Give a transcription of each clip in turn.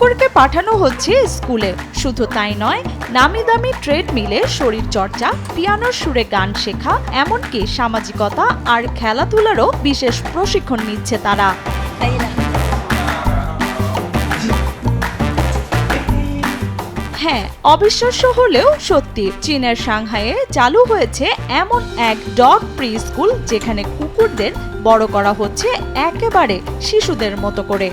কুকুরকে পাঠানো হচ্ছে স্কুলে। শুধু তাই নয়, নামি দামি ট্রেডমিলে শরীর চর্চা, পিয়ানোর সুরে গান শেখা, এমনকি সামাজিকতা আর খেলাধুলারও বিশেষ প্রশিক্ষণ নিচ্ছে তারা। হ্যাঁ, অবিশ্বাস্য হলেও সত্যি, চীনের সাংহাইয়ে চালু হয়েছে এমন এক ডগ প্রি স্কুল যেখানে কুকুরদের বড় করা হচ্ছে একেবারে শিশুদের মতো করে।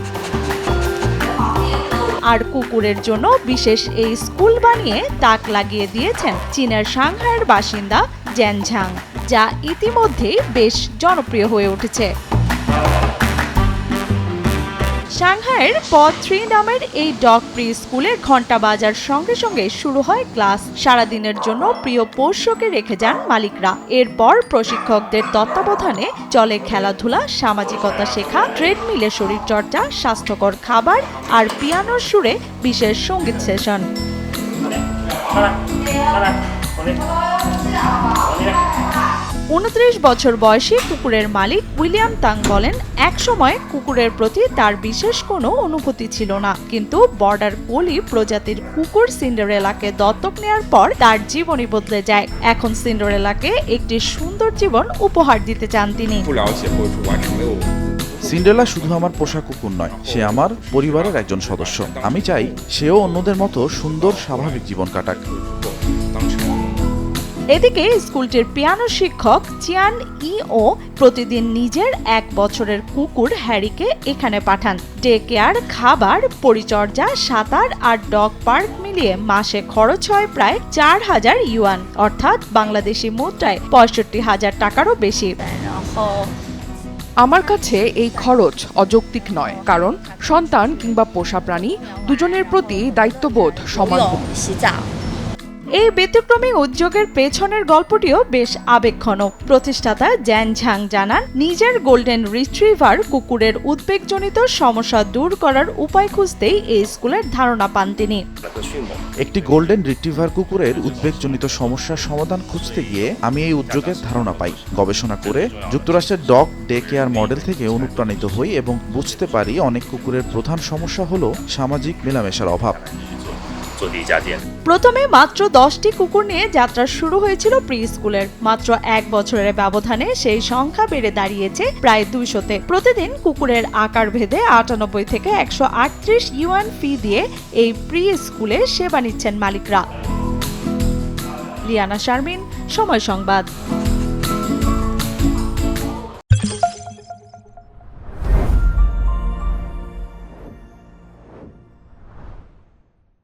আর কুকুরের জন্য বিশেষ এই স্কুল বানিয়ে তাক লাগিয়ে দিয়েছেন চীনের সাংহাইয়ের বাসিন্দা জেনঝাং, যা ইতিমধ্যেই বেশ জনপ্রিয় হয়ে উঠেছে। সাংহাইয়ের পথ 3 নামের এই ডগ প্রি স্কুলে ঘন্টা বাজার সঙ্গে সঙ্গে শুরু হয় ক্লাস। সারাদিনের জন্য প্রিয় পোষ্যকে রেখে যান মালিকরা। এরপর প্রশিক্ষকদের তত্ত্বাবধানে চলে খেলাধুলা, সামাজিকতা শেখা, ট্রেডমিলে শরীরচর্চা, স্বাস্থ্যকর খাবার আর পিয়ানোর সুরে বিশেষ সঙ্গীত সেশন। 29 বছর বয়সী কুকুরের মালিক উইলিয়াম তাং বলেন, একসময় কুকুরের প্রতি তার বিশেষ কোনো অনুভূতি ছিল না, কিন্তু বর্ডার কোলি প্রজাতির কুকুর সিন্ডারেলাকে দত্তক নেয়ার পর তার জীবনই বদলে যায়। এখন সিন্ডারেলাকে একটি সুন্দর জীবন উপহার দিতে চান তিনি। সিন্ডারেলা শুধু আমার পোষা কুকুর নয়, সে আমার পরিবারের একজন সদস্য। আমি চাই সেও অন্যদের মতো সুন্দর স্বাভাবিক জীবন কাটাক। এদিকে স্কুলটির পিয়ানো শিক্ষক চিয়ান ইও প্রতিদিন নিজের 1 বছরের কুকুর হ্যারিকে এখানে পাঠান। ডে কেয়ার, খাবার, পরিচর্যা, সাঁতার আর ডগ পার্ক মিলিয়ে মাসে খরচ হয় প্রায় 4000 ইউয়ান, অর্থাৎ বাংলাদেশি মুদ্রায় 65,000 টাকারও বেশি। আমার কাছে এই খরচ অযৌক্তিক নয়, কারণ সন্তান কিংবা পোষা প্রাণী দুজনের প্রতি দায়িত্ববোধ সমান। এই ব্যতিক্রমী উদ্যোগের পেছনের গল্পটিও বেশ আবেগঘন। প্রতিষ্ঠাতা জেনঝাং জানান, নিজের গোল্ডেন রিট্রিভার কুকুরের উদ্বেগজনিত সমস্যা দূর করার উপায় খুঁজতেই এই স্কুলের ধারণা পান তিনি। একটি গোল্ডেন রিট্রিভার কুকুরের উদ্বেগজনিত সমস্যার সমাধান খুঁজতে গিয়ে আমি এই উদ্যোগের ধারণা পাই। গবেষণা করে যুক্তরাষ্ট্রের ডগ ডে কেয়ার মডেল থেকে অনুপ্রাণিত হই এবং বুঝতে পারি অনেক কুকুরের প্রধান সমস্যা হলো সামাজিক মেলামেশার অভাব। প্রথমে মাত্র 10টি কুকুর নিয়ে যাত্রা শুরু হয়েছিল প্রি স্কুলের। মাত্র 1 বছরের ব্যবধানে সেই সংখ্যা বেড়ে দাঁড়িয়েছে প্রায় 200-তে। প্রতিদিন কুকুরের আকার ভেদে 98 থেকে 138 ইউয়ান ফি দিয়ে এই প্রি স্কুলে সেবা নিচ্ছেন মালিকরা। লিয়ানা শারমিন, সময় সংবাদ।